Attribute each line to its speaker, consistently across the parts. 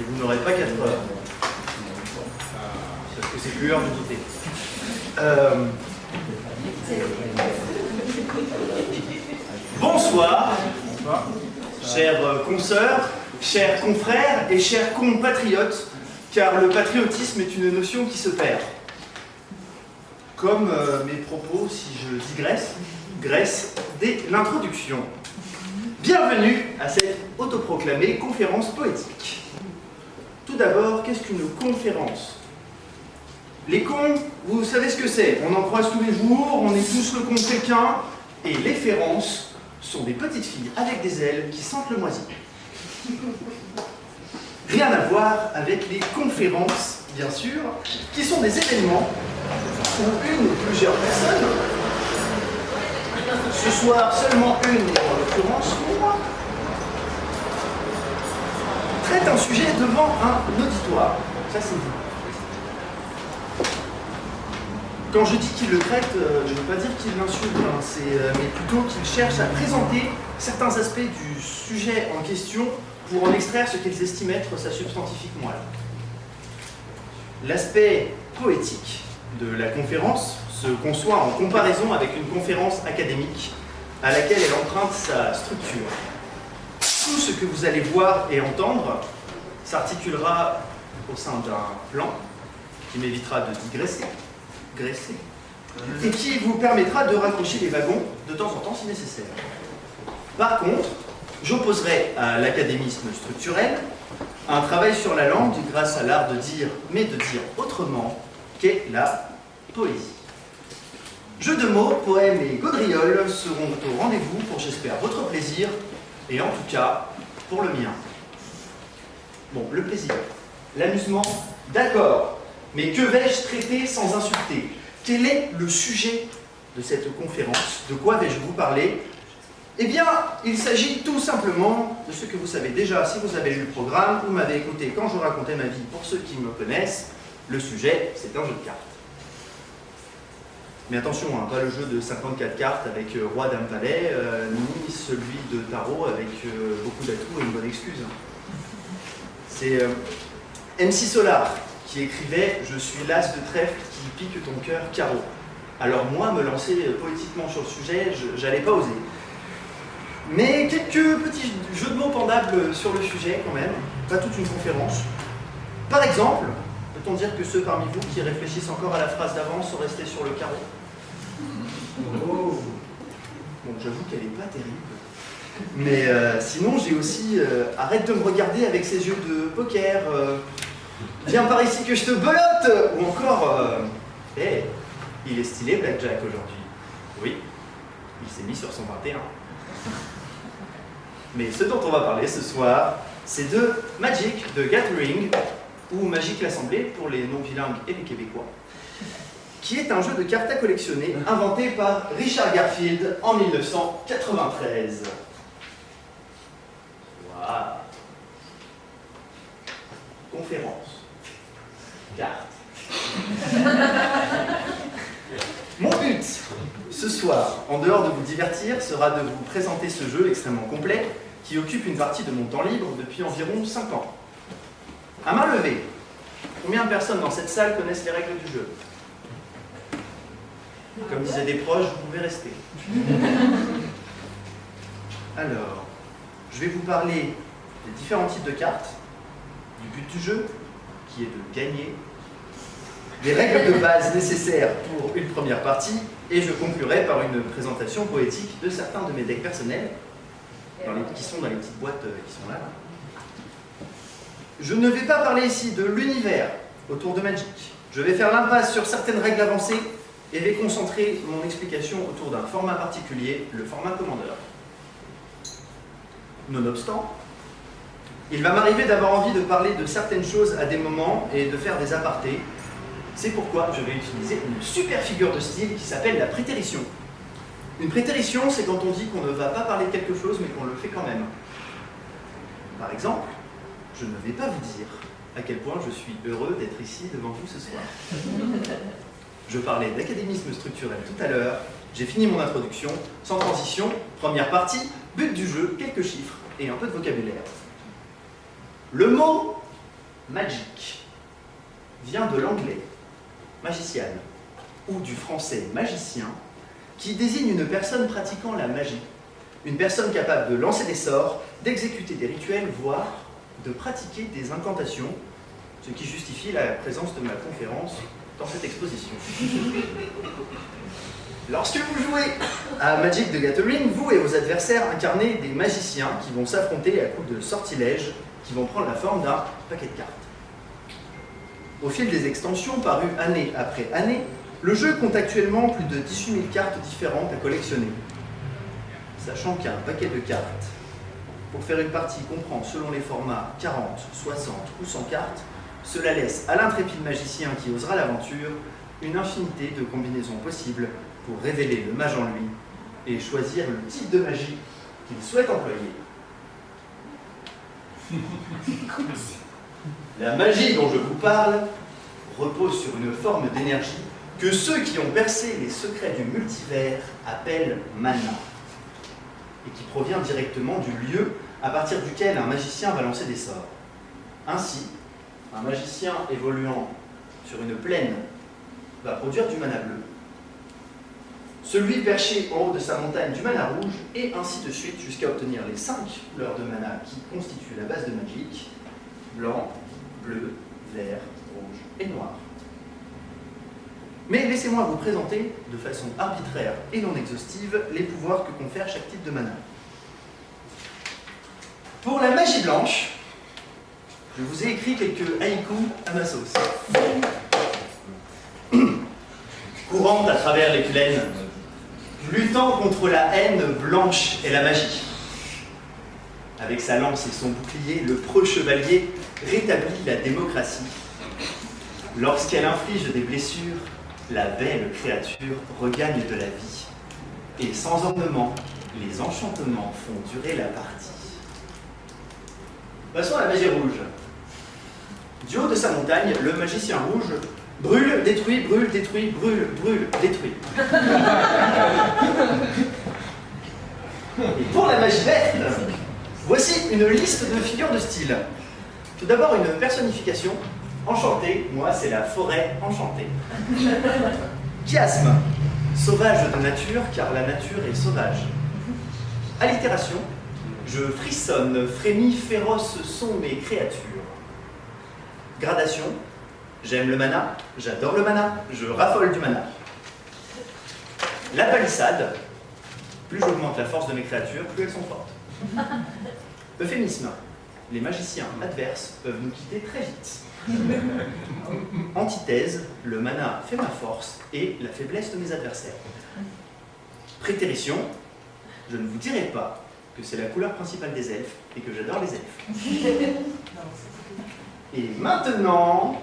Speaker 1: Et vous n'aurez pas 4 heures. Parce que c'est plus l'heure de douter. Bonsoir, chers consoeurs, chers confrères et chers compatriotes, car le patriotisme est une notion qui se perd. Comme mes propos, si je digresse dès l'introduction. Bienvenue à cette autoproclamée conférence poétique. Tout d'abord, qu'est-ce qu'une conférence? Les cons, vous savez ce que c'est, on en croise tous les jours, on est tous le con de quelqu'un, et les férences sont des petites filles avec des ailes qui sentent le moisi. Rien à voir avec les conférences, bien sûr, qui sont des événements où une ou plusieurs personnes, ce soir seulement une, en l'occurrence moi, traite un sujet devant un auditoire. Ça c'est vous. Quand je dis qu'il le traite, je ne veux pas dire qu'il l'insulte, mais plutôt qu'il cherche à présenter certains aspects du sujet en question pour en extraire ce qu'ils estiment être sa substantifique moelle. L'aspect poétique de la conférence se conçoit en comparaison avec une conférence académique à laquelle elle emprunte sa structure. Tout ce que vous allez voir et entendre s'articulera au sein d'un plan qui m'évitera de digresser, et qui vous permettra de raccrocher les wagons de temps en temps si nécessaire. Par contre, j'opposerai à l'académisme structurel un travail sur la langue grâce à l'art de dire, mais de dire autrement, qu'est la poésie. Jeux de mots, poèmes et gaudrioles seront au rendez-vous pour, j'espère, votre plaisir, et en tout cas, pour le mien. Bon, le plaisir, l'amusement, d'accord, mais que vais-je traiter sans insulter? Quel est le sujet de cette conférence? De quoi vais-je vous parler? Eh bien, il s'agit tout simplement de ce que vous savez déjà si vous avez lu le programme ou m'avez écouté quand je racontais ma vie. Pour ceux qui me connaissent, le sujet, c'est un jeu de cartes. Mais attention, hein, pas le jeu de 54 cartes avec roi dame valet, ni celui de tarot avec beaucoup d'atouts et une bonne excuse. C'est MC Solar qui écrivait « Je suis l'as de trèfle qui pique ton cœur carreau ». Alors moi, me lancer poétiquement sur le sujet, j'allais pas oser. Mais quelques petits jeux de mots pendables sur le sujet quand même, pas toute une conférence. Par exemple, peut-on dire que ceux parmi vous qui réfléchissent encore à la phrase d'avant sont restés sur le carreau? Oh. Bon, j'avoue qu'elle n'est pas terrible. Mais sinon, j'ai aussi arrête de me regarder avec ses yeux de poker, viens par ici que je te belote, ou encore hey, il est stylé Blackjack aujourd'hui. Oui, il s'est mis sur son 21. Mais ce dont on va parler ce soir, c'est de Magic the Gathering, ou Magic l'Assemblée pour les non-bilingues et les Québécois, qui est un jeu de cartes à collectionner inventé par Richard Garfield en 1993. Waouh! Conférence. Cartes. Mon but, ce soir, en dehors de vous divertir, sera de vous présenter ce jeu extrêmement complet qui occupe une partie de mon temps libre depuis environ 5 ans. À main levée, combien de personnes dans cette salle connaissent les règles du jeu? Comme disaient des proches, vous pouvez rester. Alors, je vais vous parler des différents types de cartes, du but du jeu, qui est de gagner, des règles de base nécessaires pour une première partie, et je conclurai par une présentation poétique de certains de mes decks personnels, qui sont dans les petites boîtes qui sont là. Je ne vais pas parler ici de l'univers autour de Magic. Je vais faire l'impasse sur certaines règles avancées et vais concentrer mon explication autour d'un format particulier, le format Commander. Nonobstant, il va m'arriver d'avoir envie de parler de certaines choses à des moments et de faire des apartés. C'est pourquoi je vais utiliser une super figure de style qui s'appelle la prétérition. Une prétérition, c'est quand on dit qu'on ne va pas parler de quelque chose, mais qu'on le fait quand même. Par exemple, je ne vais pas vous dire à quel point je suis heureux d'être ici devant vous ce soir. Je parlais d'académisme structurel tout à l'heure, j'ai fini mon introduction, sans transition, première partie, but du jeu, quelques chiffres et un peu de vocabulaire. Le mot Magic vient de l'anglais magician ou du français magicien, qui désigne une personne pratiquant la magie, une personne capable de lancer des sorts, d'exécuter des rituels, voire de pratiquer des incantations, ce qui justifie la présence de ma conférence dans cette exposition. Lorsque vous jouez à Magic the Gathering, vous et vos adversaires incarnez des magiciens qui vont s'affronter à coups de sortilèges qui vont prendre la forme d'un paquet de cartes. Au fil des extensions parues année après année, le jeu compte actuellement plus de 18 000 cartes différentes à collectionner. Sachant qu'un paquet de cartes, pour faire une partie, comprend selon les formats 40, 60 ou 100 cartes, cela laisse à l'intrépide magicien qui osera l'aventure une infinité de combinaisons possibles pour révéler le mage en lui et choisir le type de magie qu'il souhaite employer. La magie dont je vous parle repose sur une forme d'énergie que ceux qui ont percé les secrets du multivers appellent mana, et qui provient directement du lieu à partir duquel un magicien va lancer des sorts. Ainsi, un magicien évoluant sur une plaine va produire du mana bleu. Celui perché en haut de sa montagne du mana rouge, et ainsi de suite jusqu'à obtenir les 5 couleurs de mana qui constituent la base de Magic: blanc, bleu, vert, rouge et noir. Mais laissez-moi vous présenter, de façon arbitraire et non exhaustive, les pouvoirs que confère chaque type de mana. Pour la magie blanche, je vous ai écrit quelques haïkus à ma sauce. Courante à travers les plaines, luttant contre la haine blanche et la magie. Avec sa lance et son bouclier, le preux chevalier rétablit la démocratie. Lorsqu'elle inflige des blessures, la belle créature regagne de la vie. Et sans ornement, les enchantements font durer la partie. Passons à la magie rouge. Du haut de sa montagne, le magicien rouge brûle, détruit, brûle, détruit, brûle, brûle, détruit. Et pour la magie verte, voici une liste de figures de style. Tout d'abord, une personnification. Enchantée, moi c'est la forêt enchantée. Chiasme, sauvage de nature, car la nature est sauvage. Allitération, je frissonne, frémis, féroces sont mes créatures. Gradation, j'aime le mana, j'adore le mana, je raffole du mana. La palissade, plus j'augmente la force de mes créatures, plus elles sont fortes. Euphémisme, les magiciens adverses peuvent nous quitter très vite. Antithèse, le mana fait ma force et la faiblesse de mes adversaires. Prétérition, je ne vous dirai pas que c'est la couleur principale des elfes et que j'adore les elfes. Et maintenant,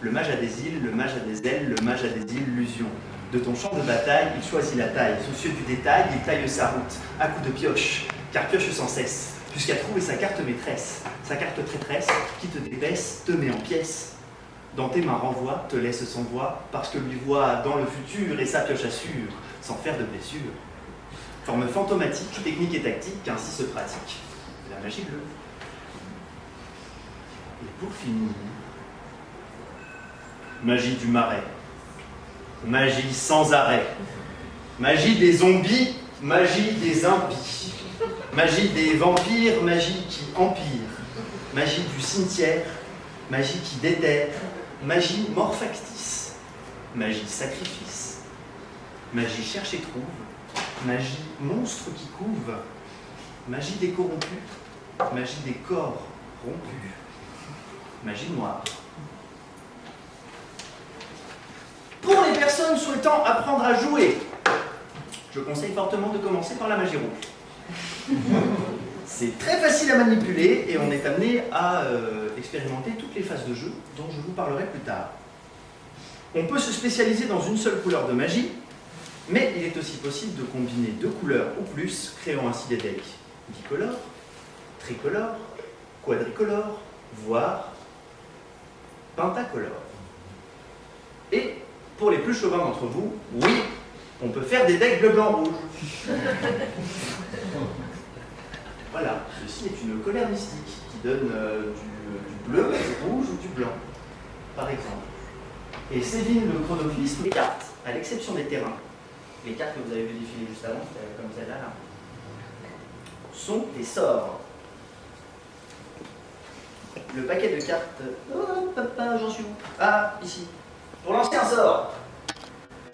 Speaker 1: le mage a des îles, le mage a des ailes, le mage a des illusions. De ton champ de bataille, il choisit la taille. Soucieux du détail, il taille sa route, à coups de pioche, car pioche sans cesse, jusqu'à trouver sa carte maîtresse, sa carte traîtresse, qui te débaisse, te met en pièces. Dans tes mains renvoie, te laisse sans voix, parce que lui voit dans le futur et sa pioche assure, sans faire de blessure. Forme fantomatique, technique et tactique, ainsi se pratique la magie bleue. Et pour finir, magie du marais, magie sans arrêt, magie des zombies, magie des impies, magie des vampires, magie qui empire, magie du cimetière, magie qui déterre, magie mort factice, magie sacrifice, magie cherche et trouve, magie monstre qui couve, magie des corrompus, magie des corps rompus, magie noire. Pour les personnes souhaitant apprendre à jouer, je conseille fortement de commencer par la magie rouge. C'est très facile à manipuler et on est amené à expérimenter toutes les phases de jeu dont je vous parlerai plus tard. On peut se spécialiser dans une seule couleur de magie, mais il est aussi possible de combiner 2 couleurs ou plus, créant ainsi des decks bicolores, tricolores, quadricolores, voire pentacolores. Et pour les plus chauvins d'entre vous, oui, on peut faire des decks bleu, blanc, rouge. Voilà, ceci est une colère mystique qui donne du bleu, du rouge ou du blanc, par exemple. Et Sévin le chronophisme, les cartes, à l'exception des terrains, les cartes que vous avez vu défiler juste avant, comme celle-là, là, sont des sorts. Le paquet de cartes... Oh, papa, j'en suis où? Ah, ici. Pour lancer un sort.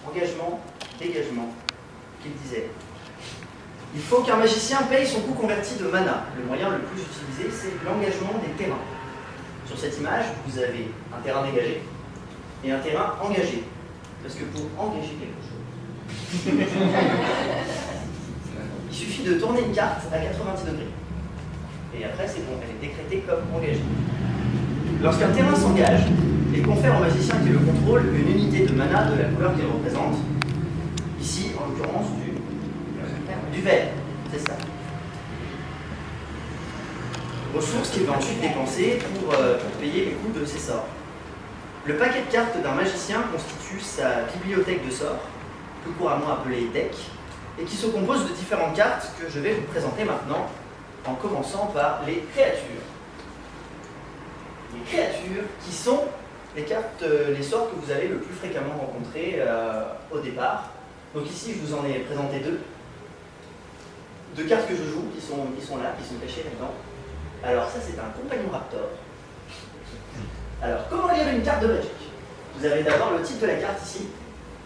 Speaker 1: Engagement, dégagement, qu'il disait. Il faut qu'un magicien paye son coût converti de mana. Le moyen le plus utilisé, c'est l'engagement des terrains. Sur cette image, vous avez un terrain dégagé et un terrain engagé. Parce que pour engager quelque chose, il suffit de tourner une carte à 90 degrés. Et après, c'est bon, elle est décrétée comme engagée. Lorsqu'un terrain s'engage et confère au magicien qui le contrôle une unité de mana de la couleur qu'il représente, ici, en l'occurrence, du vert, c'est ça. Ressources qu'il va ensuite dépenser pour payer les coûts de ses sorts. Le paquet de cartes d'un magicien constitue sa bibliothèque de sorts, plus couramment appelée deck, et qui se compose de différentes cartes que je vais vous présenter maintenant, en commençant par les créatures. Les créatures qui sont les cartes, les sorts que vous allez le plus fréquemment rencontrer au départ. Donc ici, je vous en ai présenté deux cartes que je joue, qui sont là, qui sont cachées là-dedans. Alors ça, c'est un compagnon raptor. Alors, comment lire une carte de Magic? Vous avez d'abord le titre de la carte ici.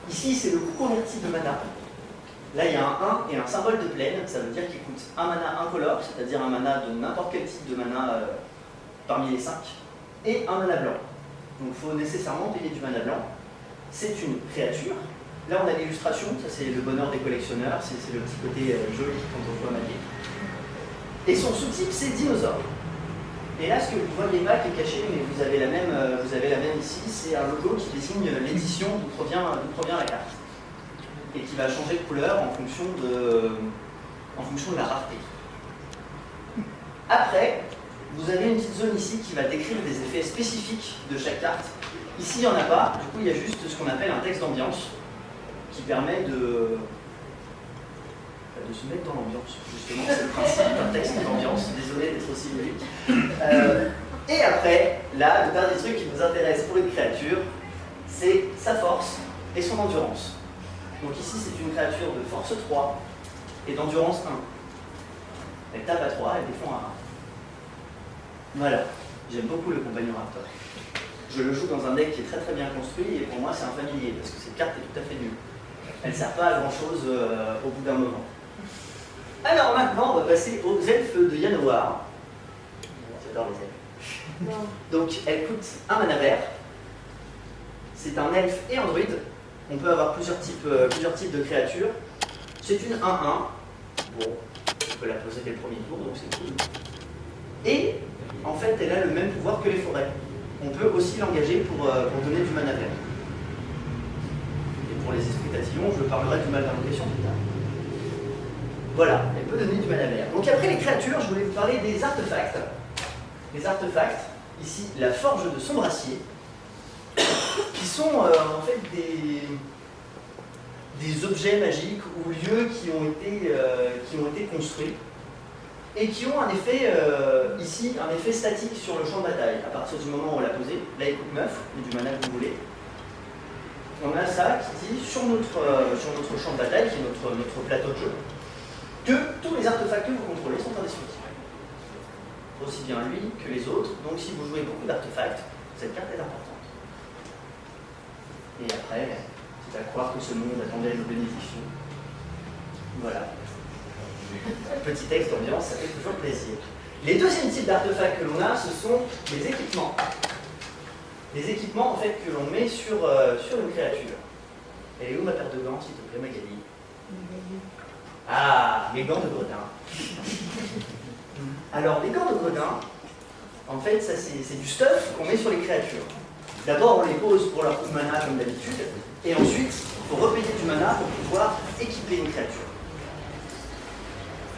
Speaker 1: Ici, c'est le coût converti de mana. Là, il y a un 1 et un symbole de plaine. Ça veut dire qu'il coûte un mana incolore, c'est-à-dire un mana de n'importe quel type de mana parmi les 5, et un mana blanc. Donc, il faut nécessairement payer du mana blanc. C'est une créature. Là, on a l'illustration. Ça, c'est le bonheur des collectionneurs. C'est le petit côté joli quand on voit Magic. Et son sous-type, c'est dinosaure. Et là, ce que vous voyez pas qui est caché, mais vous avez la même ici, c'est un logo qui désigne l'édition d'où provient la carte. Et qui va changer de couleur en fonction de la rareté. Après, vous avez une petite zone ici qui va décrire des effets spécifiques de chaque carte. Ici, il n'y en a pas, du coup, il y a juste ce qu'on appelle un texte d'ambiance qui permet de se mettre dans l'ambiance, justement, c'est le principe d'un texte d'ambiance, désolé d'être aussi logique. Et après, là, le dernier truc qui nous intéresse pour une créature, c'est sa force et son endurance. Donc ici, c'est une créature de force 3 et d'endurance 1. Elle tape à 3, elle défend à 1. Voilà, j'aime beaucoup le compagnon raptor. Je le joue dans un deck qui est très très bien construit et pour moi, c'est un familier parce que cette carte est tout à fait nulle. Elle ne sert pas à grand chose au bout d'un moment. Alors maintenant, on va passer aux elfes de Yanowar. J'adore les elfes. Donc, elle coûte un mana vert. C'est un elfe et un druide. On peut avoir plusieurs types de créatures. C'est une 1-1. Bon, on peut la poser dès le premier tour, donc c'est cool. Et, en fait, elle a le même pouvoir que les forêts. On peut aussi l'engager pour donner du mana vert. Et pour les esprits tatillons, je parlerai du mal d'invocation plus tard. Voilà, elle peut donner du mana vert. Donc après les créatures, je voulais vous parler des artefacts. Les artefacts, ici la forge de Sombracier, qui sont en fait des objets magiques ou lieux qui ont été construits et qui ont un effet, ici, un effet statique sur le champ de bataille. À partir du moment où on l'a posé, là il coûte 9, et du mana que vous voulez. On a ça qui dit sur notre champ de bataille, qui est notre plateau de jeu, que tous les artefacts que vous contrôlez sont indestructibles. Aussi bien lui que les autres. Donc si vous jouez beaucoup d'artefacts, cette carte est importante. Et après, c'est à croire que ce monde attendait nos bénédictions. Voilà. Petit texte d'ambiance, ça fait toujours plaisir. Les deuxièmes types d'artefacts que l'on a, ce sont les équipements. Les équipements en fait que l'on met sur une créature. Elle est où ma paire de gants, s'il te plaît, Magali? Ah, les gants de Gredin. Alors, les gants de Gredin, en fait, ça c'est du stuff qu'on met sur les créatures. D'abord, on les pose pour leur coup de mana comme d'habitude, et ensuite, il faut repayer du mana pour pouvoir équiper une créature.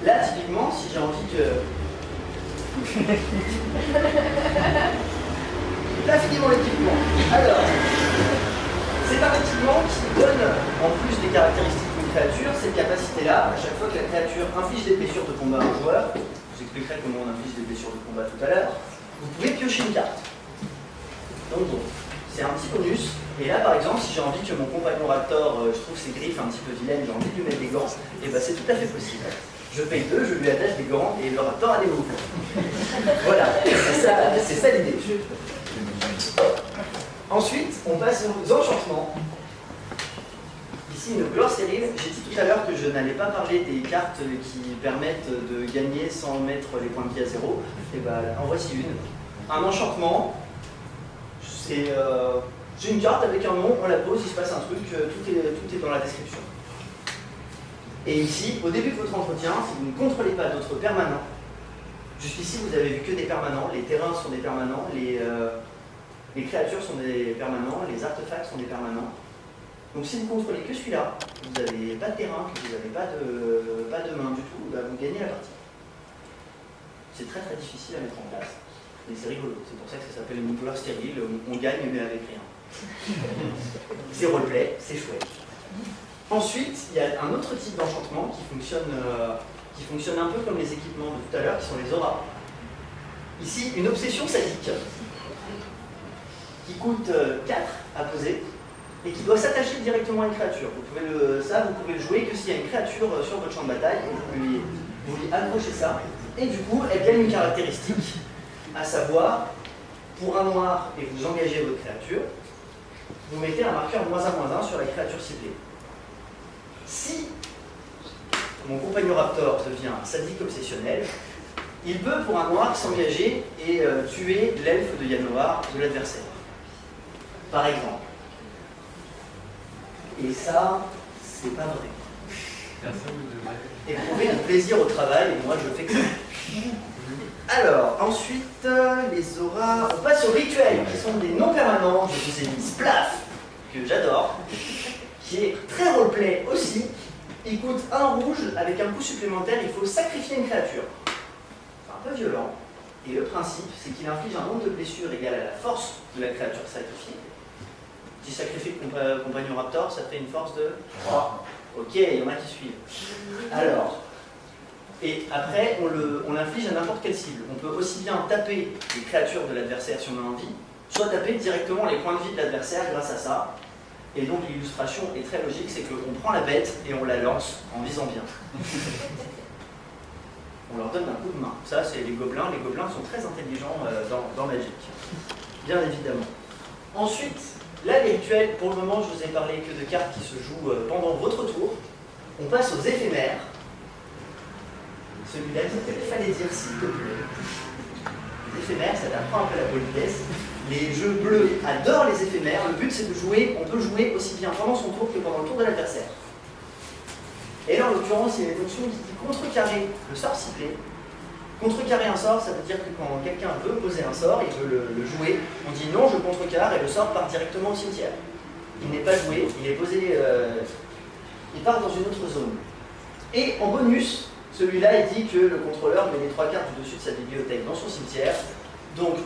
Speaker 1: Là, typiquement, si j'ai envie que... Là, finalement, l'équipement. Alors, c'est un équipement qui donne, en plus des caractéristiques d'une créature, cette capacité-là, à chaque fois que la créature inflige des blessures de combat à un joueur, je vous expliquerai comment on inflige des blessures de combat tout à l'heure, vous pouvez piocher une carte. Donc bon, c'est un petit bonus. Et là, par exemple, si j'ai envie que mon compagnon Raptor, je trouve ses griffes un petit peu vilaines, j'ai envie de lui mettre des gants, et ben c'est tout à fait possible. Je paye 2, je lui attache des gants, et le Raptor a des mouvements. Voilà, c'est ça l'idée. Ensuite, on passe aux enchantements. Ici, une gloire stérile. J'ai dit tout à l'heure que je n'allais pas parler des cartes qui permettent de gagner sans mettre les points de vie à 0. Et ben, en voici une. Un enchantement, c'est une carte avec un nom, on la pose, il se passe un truc, tout est dans la description. Et ici, au début de votre entretien, si vous ne contrôlez pas d'autres permanents, jusqu'ici vous avez vu que des permanents, les terrains sont des permanents, les créatures sont des permanents, les artefacts sont des permanents. Donc si vous contrôlez que celui-là, vous n'avez pas de terrain, que vous n'avez pas de main du tout, bah vous gagnez la partie. C'est très très difficile à mettre en place, mais c'est rigolo. C'est pour ça que ça s'appelle une gloire stérile, on gagne mais avec rien. C'est roleplay, c'est chouette. Ensuite, il y a un autre type d'enchantement qui fonctionne un peu comme les équipements de tout à l'heure, qui sont les auras. Ici, une obsession sadique, qui coûte 4 à poser, et qui doit s'attacher directement à une créature. Vous pouvez le jouer que s'il y a une créature sur votre champ de bataille, et vous lui accrochez ça, et du coup, elle gagne une caractéristique, à savoir, pour un noir, et vous engagez votre créature, vous mettez un marqueur -1/-1 sur la créature ciblée. Si mon compagnon Raptor devient sadique obsessionnel, il peut, pour un noir, s'engager et tuer l'elfe de Yanoar de l'adversaire. Par exemple. Et ça, c'est pas vrai. Éprouver du plaisir au travail, et moi je fais que ça. Alors, ensuite, les auras. On passe aux rituels, qui sont des non permanents. Je vous ai mis Splaf, que j'adore, qui est très roleplay aussi. Il coûte 1 rouge, avec un coût supplémentaire, il faut sacrifier une créature. C'est un peu violent. Et le principe, c'est qu'il inflige un nombre de blessures égal à la force de la créature sacrifiée. Si sacrifie le compagnon Raptor, ça fait une force de 3. Ok, il y en a qui suivent. Alors, et après, on l'inflige à n'importe quelle cible. On peut aussi bien taper les créatures de l'adversaire si on a envie, soit taper directement les points de vie de l'adversaire grâce à ça. Et donc l'illustration est très logique, c'est qu'on prend la bête et on la lance en visant bien. On leur donne un coup de main. Ça, c'est les gobelins. Les gobelins sont très intelligents dans Magic. Bien évidemment. Ensuite, là, les rituels, pour le moment, je vous ai parlé que de cartes qui se jouent pendant votre tour. On passe aux éphémères. Celui-là, il fallait dire s'il te plaît. Les éphémères, ça t'apprend un peu la politesse. Les jeux bleus adorent les éphémères. Le but, c'est de jouer, on peut jouer aussi bien pendant son tour que pendant le tour de l'adversaire. Et là, en l'occurrence, il y a une notion qui dit contrecarrer le sort ciblé. Contrecarrer un sort, ça veut dire que quand quelqu'un veut poser un sort, il veut le jouer, on dit non, je contrecarre, et le sort part directement au cimetière. Il n'est pas joué, il est posé, il part dans une autre zone. Et en bonus, celui-là, il dit que le contrôleur met les 3 cartes du dessus de sa bibliothèque dans son cimetière. Donc,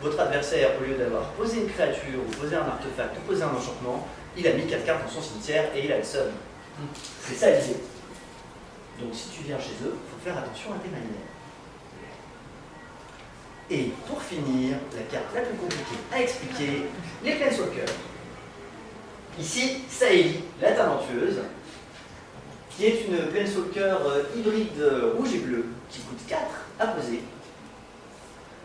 Speaker 1: votre adversaire, au lieu d'avoir posé une créature, ou posé un artefact, ou posé un enchantement, il a mis 4 cartes dans son cimetière et il a le seum. C'est ça l'idée. Donc si tu viens chez eux, il faut faire attention à tes manières. Et pour finir, la carte la plus compliquée à expliquer, les Planeswalkers. Ici, Saeli, la talentueuse, qui est une Planeswalker hybride rouge et bleu, qui coûte 4 à poser.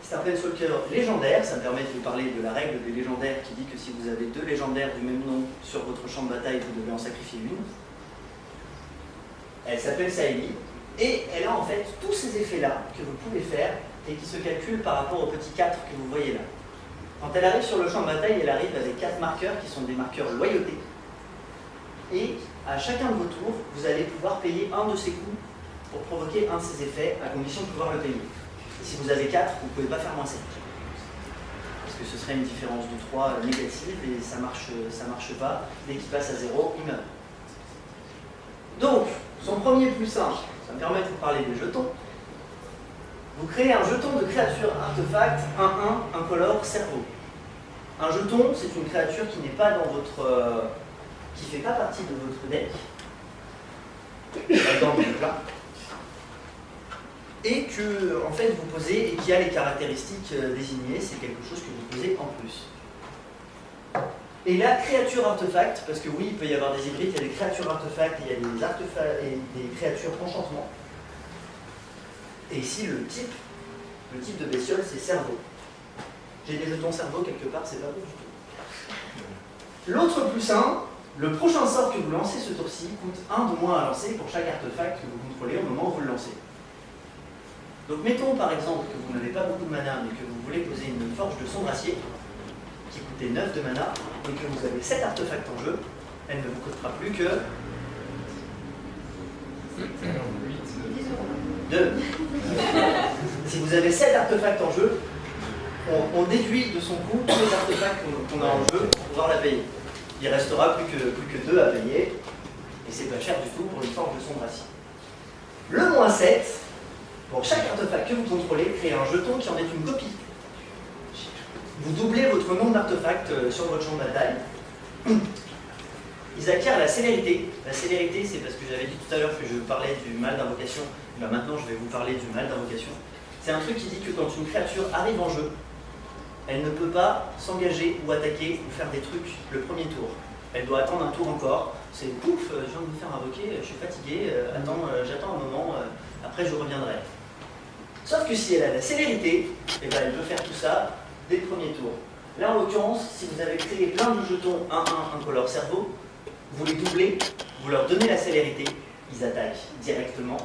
Speaker 1: C'est un Planeswalker légendaire, ça me permet de vous parler de la règle des légendaires qui dit que si vous avez 2 légendaires du même nom sur votre champ de bataille, vous devez en sacrifier une. Elle s'appelle Saeli, et elle a en fait tous ces effets-là que vous pouvez faire et qui se calculent par rapport au petit 4 que vous voyez là. Quand elle arrive sur le champ de bataille, elle arrive avec 4 marqueurs qui sont des marqueurs loyauté. Et à chacun de vos tours, vous allez pouvoir payer un de ces coups pour provoquer un de ces effets, à condition de pouvoir le payer. Et si vous avez 4, vous ne pouvez pas faire moins 7. Parce que ce serait une différence de 3 négative et ça marche pas. Dès qu'il passe à 0, il meurt. Donc, son premier plus simple, ça me permet de vous parler des jetons. Vous créez un jeton de créature artefact 1/1 incolore cerveau. Un jeton, c'est une créature qui n'est pas dans votre. Qui ne fait pas partie de votre deck. Dans le plat. et que en fait vous posez et qui a les caractéristiques désignées, c'est quelque chose que vous posez en plus. Et la créature artefact, parce que oui, il peut y avoir des hybrides, il y a des créatures artefacts et il y a des artefacts et des créatures enchantement. Et ici, le type de bestiole, c'est cerveau. J'ai des jetons cerveau quelque part, c'est pas bon du tout. L'autre plus 1, le prochain sort que vous lancez ce tour-ci coûte 1 de moins à lancer pour chaque artefact que vous contrôlez au moment où vous le lancez. Donc mettons par exemple que vous n'avez pas beaucoup de mana, mais que vous voulez poser une forge de sombre acier, qui coûtait 9 de mana, et que vous avez 7 artefacts en jeu, elle ne vous coûtera plus que 2. Si vous avez 7 artefacts en jeu, on déduit de son coût tous les artefacts qu'on a en jeu pour pouvoir la payer. Il restera plus que 2 à payer, et c'est pas cher du tout pour une forge de sombre acier. Le moins 7, pour chaque artefact que vous contrôlez, créez un jeton qui en est une copie. Vous doublez votre nombre d'artefacts sur votre champ de bataille. Ils acquièrent la célérité. La célérité, c'est parce que j'avais dit tout à l'heure que je parlais du mal d'invocation. Ben maintenant, je vais vous parler du mal d'invocation. C'est un truc qui dit que quand une créature arrive en jeu, elle ne peut pas s'engager ou attaquer ou faire des trucs le premier tour. Elle doit attendre un tour encore. C'est pouf, je viens de me faire invoquer, je suis fatigué, j'attends un moment, après je reviendrai. Sauf que si elle a la célérité, eh ben elle peut faire tout ça dès le premier tour. Là, en l'occurrence, si vous avez créé plein de jetons 1-1 incolore cerveau, vous les doublez, vous leur donnez la célérité, ils attaquent directement.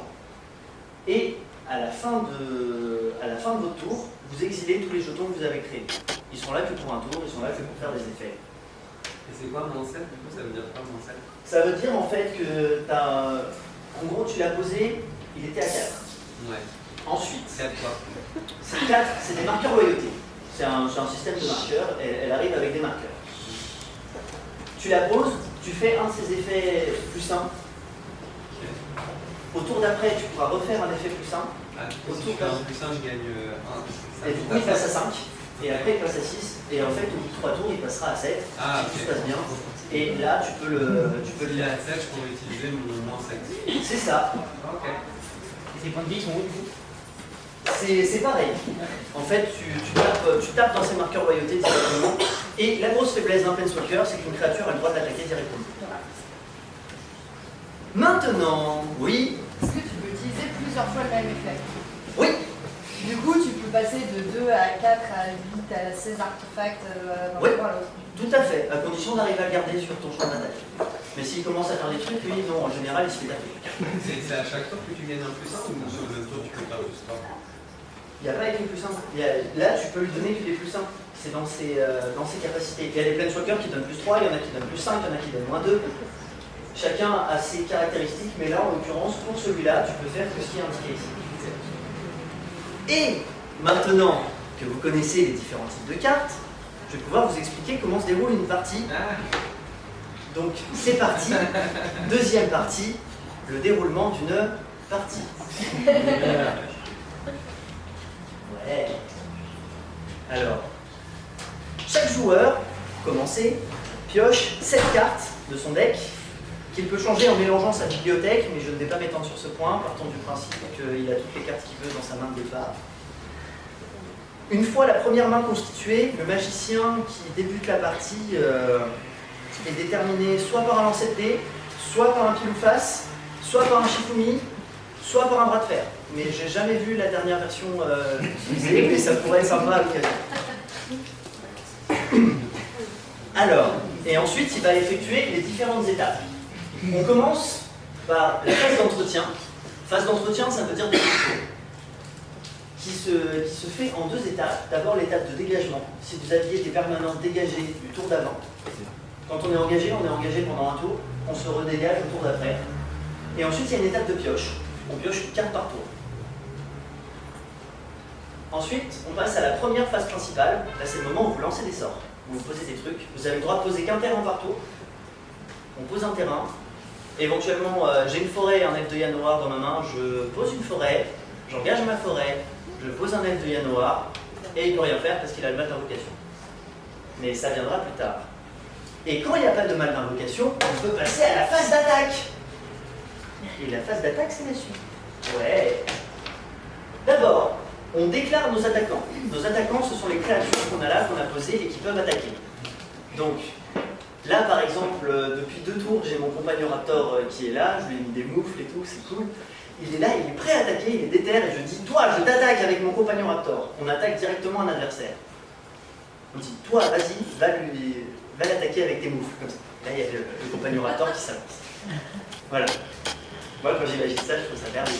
Speaker 1: Et à la fin de votre tour, vous exilez tous les jetons que vous avez créés. Ils sont là que pour un tour, ils sont là que pour faire des effets.
Speaker 2: Et c'est quoi mon 7 du coup, ça veut dire quoi mon 7?
Speaker 1: Ça veut dire en fait que en gros, tu l'as posé, il était à 4.
Speaker 2: Ouais.
Speaker 1: Ensuite,
Speaker 2: 4 quoi?
Speaker 1: C'est 4, c'est des marqueurs loyauté. C'est un système de marqueurs, elle arrive avec des marqueurs. Tu la poses, tu fais un de ces effets plus 1. Au tour d'après, tu pourras refaire un effet plus 1.
Speaker 2: Ah, si je fais un plus 1, je gagne 1.
Speaker 1: Et du coup, il passe à 5. Et après, il passe à 6. Et en fait, au bout de 3 tours, il passera à 7.
Speaker 2: Ah,
Speaker 1: si tout se passe bien. Et là, tu peux
Speaker 2: Il est à 7, je pourrais utiliser mon moins 7.
Speaker 1: C'est ça.
Speaker 2: Ok.
Speaker 3: Et ces points de vie sont où du coup?
Speaker 1: C'est pareil. En fait, tu tapes dans ces marqueurs loyauté directement. Et la grosse faiblesse d'un Planeswalker, c'est qu'une créature a le droit d'attaquer directement. Maintenant, oui.
Speaker 4: Est-ce que tu peux utiliser plusieurs fois le même effet?
Speaker 1: Oui.
Speaker 4: Du coup, tu peux passer de 2 à 4 à 8 à 16 artefacts d'un
Speaker 1: Oui.
Speaker 4: point à l'autre.
Speaker 1: Tout à fait, à condition d'arriver à le garder sur ton champ de bataille. Mais s'il commence à faire des trucs, lui, non, en général, il se fait taper.
Speaker 2: C'est à chaque tour que tu gagnes un plus 1 ou sur le même tour tu peux faire plus 3?
Speaker 1: Il n'y a pas avec les plus 1. Là, tu peux lui donner que des plus 1. C'est dans ses capacités. Il y a des Planeswalkers qui donnent plus 3, il y en a qui donnent plus 5, il y en a qui donnent moins 2. Chacun a ses caractéristiques, mais là, en l'occurrence, pour celui-là, tu peux faire que ce qui est indiqué ici. Et maintenant que vous connaissez les différents types de cartes, je vais pouvoir vous expliquer comment se déroule une partie. Donc, c'est parti. Deuxième partie, le déroulement d'une partie. Ouais. Alors, chaque joueur, pour commencer, pioche 7 cartes de son deck qu'il peut changer en mélangeant sa bibliothèque, mais je ne vais pas m'étendre sur ce point, partant du principe qu'il a toutes les cartes qu'il veut dans sa main de départ. Une fois la première main constituée, le magicien qui débute la partie est déterminé soit par un lancer de dés, soit par un pile ou face, soit par un Shifumi, soit par un bras de fer. Mais j'ai jamais vu la dernière version utilisée, mais ça pourrait être sympa à l'occasion. Alors, et ensuite il va effectuer les différentes étapes. On commence par la phase d'entretien. Phase d'entretien, ça veut dire des qui se fait en 2 étapes. D'abord l'étape de dégagement. Si vous aviez des permanents dégagés du tour d'avant, quand on est engagé pendant un tour, on se redégage au tour d'après. Et ensuite il y a une étape de pioche. On pioche une carte par tour. Ensuite, on passe à la première phase principale. Là, c'est le moment où vous lancez des sorts. Vous posez des trucs. Vous avez le droit de poser qu'un terrain par tour. On pose un terrain. Éventuellement, j'ai une forêt et un elfe de Yann noir dans ma main. Je pose une forêt. J'engage ma forêt. Je pose un elfe de Yann noir. Et il ne peut rien faire parce qu'il a le mal d'invocation. Mais ça viendra plus tard. Et quand il n'y a pas de mal d'invocation, on peut passer à la phase d'attaque. Et la phase d'attaque, c'est la suite. Ouais. D'abord, on déclare nos attaquants. Nos attaquants, ce sont les créatures qu'on a là, qu'on a posées et qui peuvent attaquer. Donc, là par exemple, depuis 2 tours, j'ai mon compagnon Raptor qui est là, je lui ai mis des moufles et tout, c'est cool. Il est là, il est prêt à attaquer, il est déter et je dis, toi, je t'attaque avec mon compagnon Raptor. On attaque directement un adversaire. On dit, toi, vas-y, va l'attaquer avec tes moufles, comme ça. Là, il y a le compagnon Raptor qui s'avance. Voilà. Moi, quand j'imagine ça, je trouve ça merveilleux.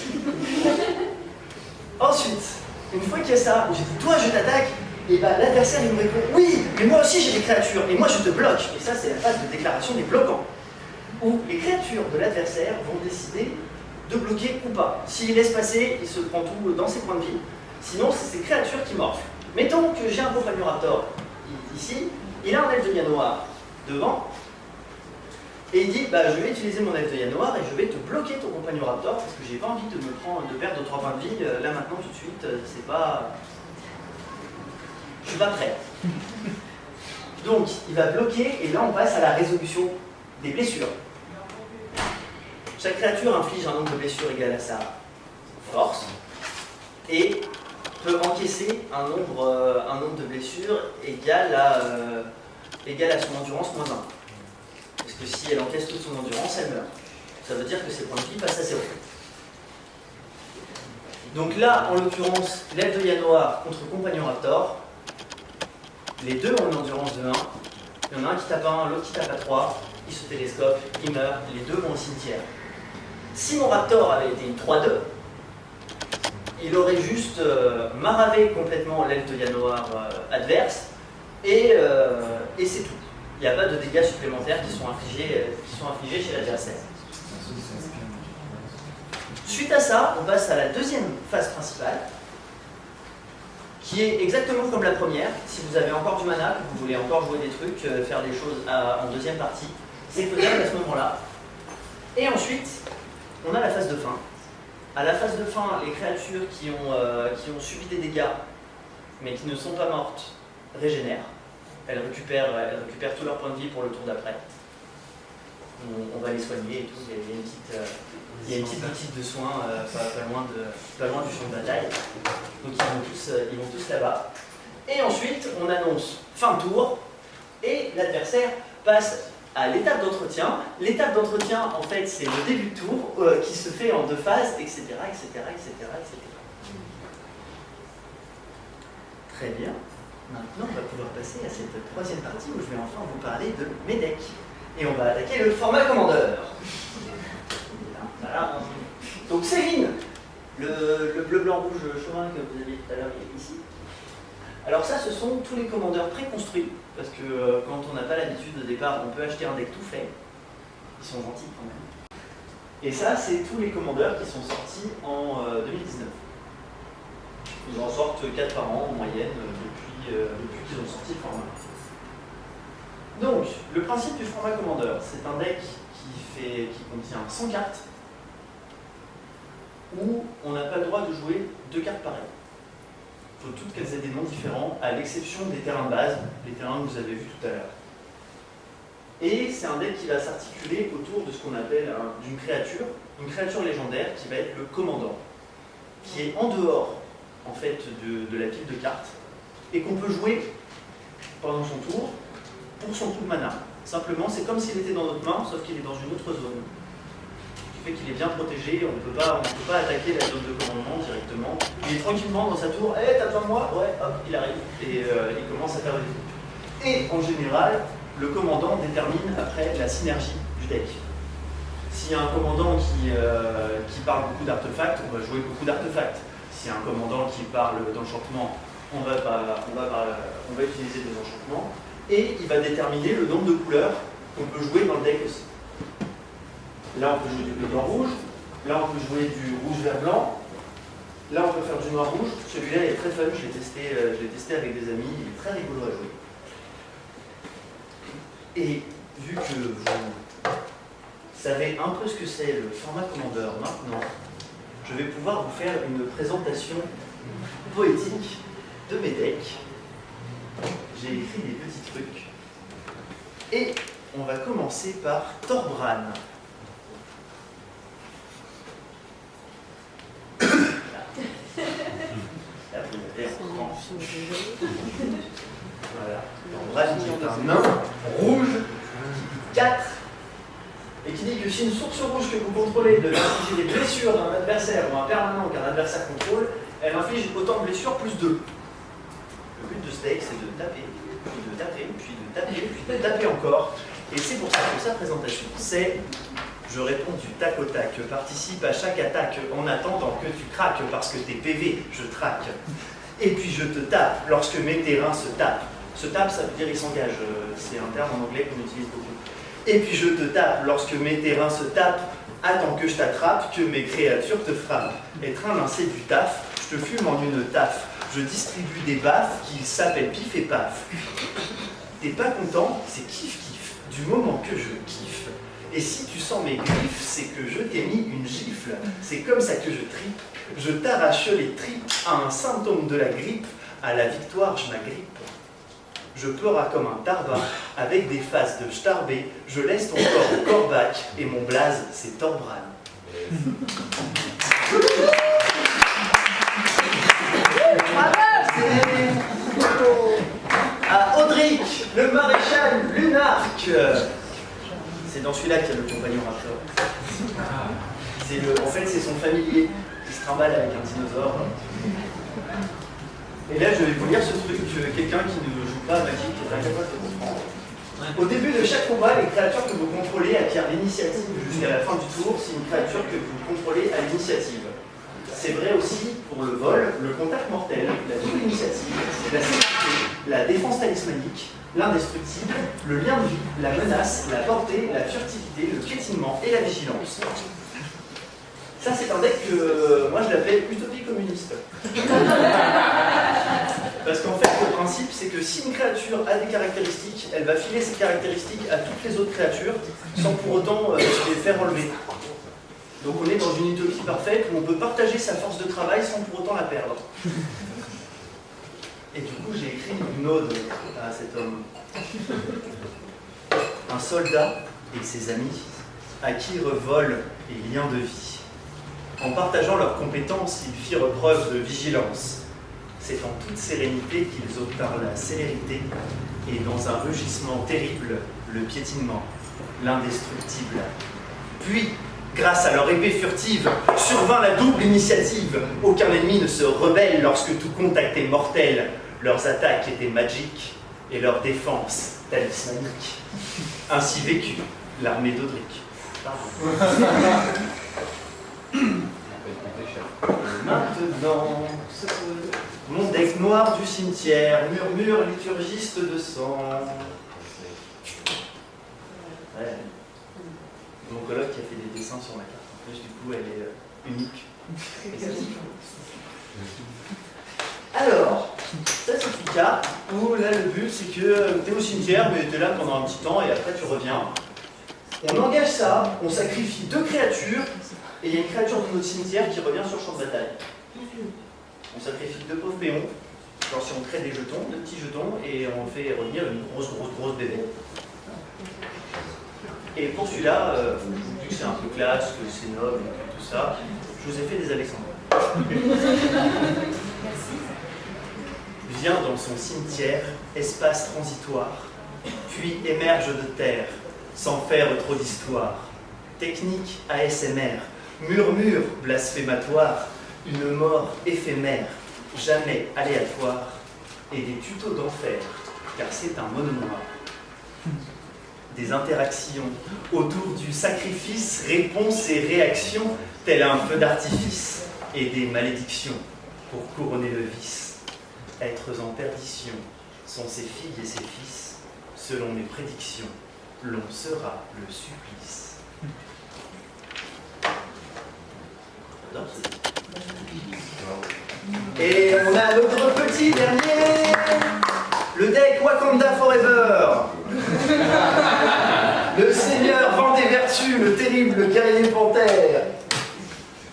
Speaker 1: Ensuite, une fois qu'il y a ça, où j'ai dit, toi, je t'attaque, et bah l'adversaire, il me répond, oui, mais moi aussi j'ai des créatures, et moi je te bloque. Et ça, c'est la phase de déclaration des bloquants, où les créatures de l'adversaire vont décider de bloquer ou pas. S'il laisse passer, il se prend tout dans ses points de vie. Sinon, c'est ces créatures qui morflent. Mettons que j'ai un compagnon Raptor ici, il a un elfe de Nia noir devant, et il dit, bah, je vais utiliser mon elfe de Nia noir et je vais te bloquer ton compagnon Raptor parce que j'ai pas envie de perdre 3 points de vie là maintenant tout de suite, c'est pas... Je suis pas prêt. Donc, il va bloquer et là on passe à la résolution des blessures. Chaque créature inflige un nombre de blessures égal à sa force et peut encaisser un nombre de blessures égal à son endurance -1. Parce que si elle encaisse toute son endurance, elle meurt. Ça veut dire que ses points de vie passent à 0. Donc là, en l'occurrence, l'elfe de Nia noir contre compagnon Raptor, les deux ont une endurance de 1. Il y en a un qui tape 1, l'autre qui tape à 3, il se télescope, il meurt, les deux vont au cimetière. Si mon Raptor avait été une 3-2, il aurait juste maravé complètement l'elfe de Nia noir adverse, et c'est tout. Il n'y a pas de dégâts supplémentaires qui sont infligés chez l'adversaire. Suite à ça, on passe à la deuxième phase principale, qui est exactement comme la première. Si vous avez encore du mana, que vous voulez encore jouer des trucs, faire des choses en deuxième partie, c'est faisable à ce moment-là. Et ensuite, on a la phase de fin. À la phase de fin, les créatures qui ont subi des dégâts, mais qui ne sont pas mortes, régénèrent. Elles récupèrent tous leurs points de vie pour le tour d'après. On va les soigner et tout. Il y a une petite boutique de soins pas loin du champ de bataille. Donc ils vont tous là-bas. Et ensuite, on annonce fin de tour et l'adversaire passe à l'étape d'entretien. L'étape d'entretien, en fait, c'est le début de tour qui se fait en 2 phases, etc., etc., etc., etc. Très bien. Maintenant, on va pouvoir passer à cette 3e partie où je vais enfin vous parler de mes decks. Et on va attaquer le format commandeur. Voilà. Donc Céline, le bleu, blanc, rouge chauvin que vous avez tout à l'heure, il est ici. Alors ça, ce sont tous les commandeurs préconstruits, parce que quand on n'a pas l'habitude au départ, on peut acheter un deck tout fait. Ils sont gentils quand même. Et ça, c'est tous les commandeurs qui sont sortis en 2019. Ils en sortent 4 par an en moyenne depuis qu'ils ont sorti le format. Donc, le principe du format commandeur, c'est un deck qui contient 100 cartes, où on n'a pas le droit de jouer 2 cartes pareilles. Il faut toutes qu'elles aient des noms différents, à l'exception des terrains de base, les terrains que vous avez vus tout à l'heure. Et c'est un deck qui va s'articuler autour de ce qu'on appelle une créature légendaire qui va être le commandant, qui est en dehors en fait de la pile de cartes, et qu'on peut jouer pendant son tour pour son coup de mana. Simplement, c'est comme s'il était dans notre main, sauf qu'il est dans une autre zone. Ce qui fait qu'il est bien protégé, on ne peut pas attaquer la zone de commandement directement. Il est tranquillement dans sa tour, hey, t'as besoin de moi? Ouais, hop, il arrive, et il commence à faire des trucs. Et en général, le commandant détermine après la synergie du deck. S'il y a un commandant qui parle beaucoup d'artefacts, on va jouer beaucoup d'artefacts. S'il y a un commandant qui parle d'enchantement, on va utiliser des enchantements. Et il va déterminer le nombre de couleurs qu'on peut jouer dans le deck aussi. Là, on peut jouer du bleu blanc rouge. Là, on peut jouer du rouge vert blanc. Là, on peut faire du noir rouge. Celui-là est très fun, je l'ai testé avec des amis, il est très rigolo à jouer. Et vu que vous savez un peu ce que c'est le format commandeur maintenant, je vais pouvoir vous faire une présentation poétique de mes decks. J'ai écrit des petits trucs. Et on va commencer par Torbran. Bran, qui est un nain rouge, 4, et qui dit que si une source rouge que vous contrôlez devait infliger des blessures à un adversaire ou à un permanent qu'un adversaire contrôle, elle inflige autant de blessures plus 2. Le but de ce deck, c'est de taper, puis de taper, puis de taper, puis de taper encore. Et c'est pour ça que sa présentation, c'est je réponds du tac au tac, participe à chaque attaque en attendant que tu craques parce que tes PV, je traque. Et puis je te tape lorsque mes terrains se tapent. Se tape, ça veut dire il s'engage, c'est un terme en anglais qu'on utilise beaucoup. Et puis je te tape lorsque mes terrains se tapent, attends que je t'attrape, que mes créatures te frappent. Être un lancé du taf, je te fume en une taf. Je distribue des baffes qui s'appellent pif et paf. T'es pas content, c'est kiff kiff, du moment que je kiffe. Et si tu sens mes griffes, c'est que je t'ai mis une gifle. C'est comme ça que je tripe. Je t'arrache les tripes à un symptôme de la grippe. À la victoire, je m'agrippe. Je pleura comme un tarbat, avec des faces de starbé. Je laisse ton corps au corbac, et mon blaze, c'est Torbran. À Audric, le maréchal Lunarque. C'est dans celui-là qu'il y a le compagnon Raptor. En fait, c'est son familier qui se trimballe avec un dinosaure. Et là, je vais vous lire ce truc, quelqu'un qui ne joue pas à Magic est incapable de comprendre. Au début de chaque combat, les créatures que vous contrôlez acquièrent l'initiative jusqu'à la fin du tour si une créature que vous contrôlez a l'initiative. C'est vrai aussi pour le vol, le contact mortel, la double initiative, la sécurité, la défense talismanique, l'indestructible, le lien de vie, la menace, la portée, la furtivité, le piétinement et la vigilance. Ça, c'est un deck que moi je l'appelle utopie communiste. Parce qu'en fait, le principe, c'est que si une créature a des caractéristiques, elle va filer ces caractéristiques à toutes les autres créatures sans pour autant les faire enlever. Donc on est dans une utopie parfaite où on peut partager sa force de travail sans pour autant la perdre. Et du coup, j'ai écrit une ode à cet homme. Un soldat et ses amis à qui revole les liens de vie. En partageant leurs compétences, ils firent preuve de vigilance. C'est en toute sérénité qu'ils obtinrent la célérité et dans un rugissement terrible, le piétinement, l'indestructible. Puis, grâce à leur épée furtive, survint la double initiative. Aucun ennemi ne se rebelle lorsque tout contact est mortel. Leurs attaques étaient magiques et leur défense talismanique. Ainsi vécut l'armée d'Audric. Maintenant, mon deck noir du cimetière, murmure liturgiste de sang. Ouais. Mon coloc qui a fait des dessins sur ma carte. En plus, du coup, elle est unique. Alors, ça c'est une carte où là le but c'est que tu es au cimetière, mais tu es là pendant un petit temps et après tu reviens. On engage ça, on sacrifie 2 créatures et il y a une créature de notre cimetière qui revient sur le champ de bataille. On sacrifie 2 pauvres péons, genre si on crée des jetons, 2 petits jetons, et on fait revenir une grosse bébé. Et pour celui-là, vu que c'est un peu classe, que c'est noble et tout ça, je vous ai fait des Alexandres. Vient dans son cimetière, espace transitoire, puis émerge de terre, sans faire trop d'histoire. Technique ASMR, murmure blasphématoire, une mort éphémère, jamais aléatoire, et des tutos d'enfer, car c'est un mononoir. Des interactions autour du sacrifice, réponses et réactions, tel un feu d'artifice, et des malédictions pour couronner le vice. Êtres en perdition sont ses filles et ses fils, selon mes prédictions, l'on sera le supplice. Et on a notre petit dernier, le deck Wakanda Forever. Le seigneur vent des vertus, le terrible guerrier panthère.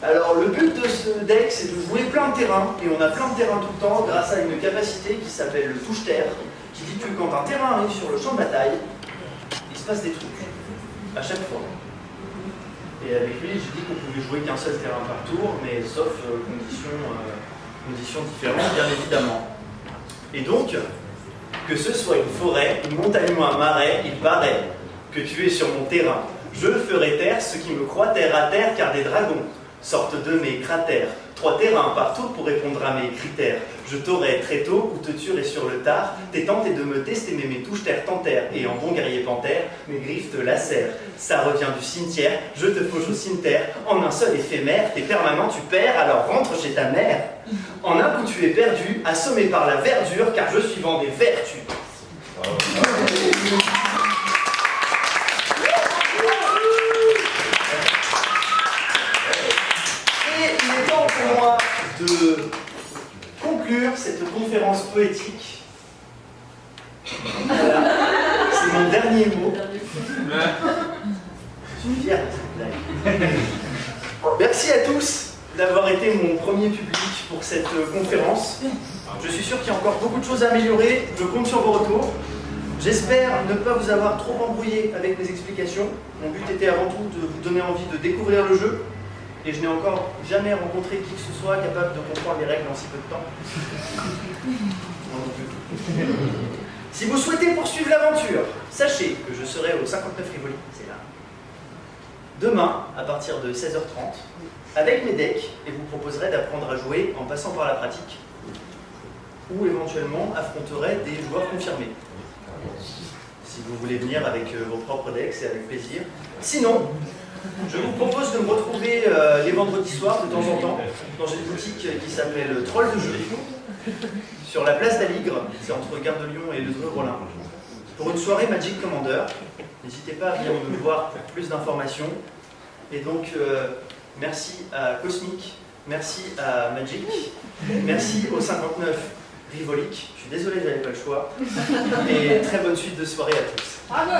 Speaker 1: Alors le but de ce deck c'est de jouer plein de terrains, et on a plein de terrains tout le temps grâce à une capacité qui s'appelle le touche-terre, qui dit que quand un terrain arrive sur le champ de bataille, il se passe des trucs, à chaque fois. Et avec lui, j'ai dit qu'on pouvait jouer qu'un seul terrain par tour, mais sauf conditions différentes, bien évidemment. Et donc, Que ce soit une forêt, une montagne ou un marais, il paraît que tu es sur mon terrain. Je ferai taire ceux qui me croient terre à terre, car des dragons sortent de mes cratères. 3 terrains partout pour répondre à mes critères. Je t'aurai très tôt ou te tuerai sur le tard. T'es tenté de me tester, mais mes touches terre t'enterrent. Et en bon guerrier panthère, mes griffes te lacèrent. Ça revient du cimetière, je te fauche au cimetière. En un seul éphémère, t'es permanent, tu perds, alors rentre chez ta mère. En un coup tu es perdu, assommé par la verdure, car je suis vent des vertus. Pour moi de conclure cette conférence poétique. Voilà. C'est mon dernier mot. Je suis fier de cette blague. Merci à tous d'avoir été mon premier public pour cette conférence. Je suis sûr qu'il y a encore beaucoup de choses à améliorer. Je compte sur vos retours. J'espère ne pas vous avoir trop embrouillé avec mes explications. Mon but était avant tout de vous donner envie de découvrir le jeu. Et je n'ai encore jamais rencontré qui que ce soit capable de comprendre les règles en si peu de temps. Si vous souhaitez poursuivre l'aventure, sachez que je serai au 59 Rivoli, c'est là, demain à partir de 16h30, avec mes decks, et vous proposerai d'apprendre à jouer en passant par la pratique, ou éventuellement affronterai des joueurs confirmés. Si vous voulez venir avec vos propres decks, c'est avec plaisir. Sinon, je vous propose de me retrouver les vendredis soirs de temps en temps dans une boutique qui s'appelle Troll de Jeu, sur la place d'Aligre, c'est entre Gare de Lyon et Le Dreux-Rollin, pour une soirée Magic Commander. N'hésitez pas à venir me voir pour plus d'informations. Et donc, merci à Cosmic, merci à Magic, merci au 59 Rivolique. Je suis désolé, je n'avais pas le choix. Et très bonne suite de soirée à tous.
Speaker 4: Bravo.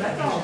Speaker 1: Attends.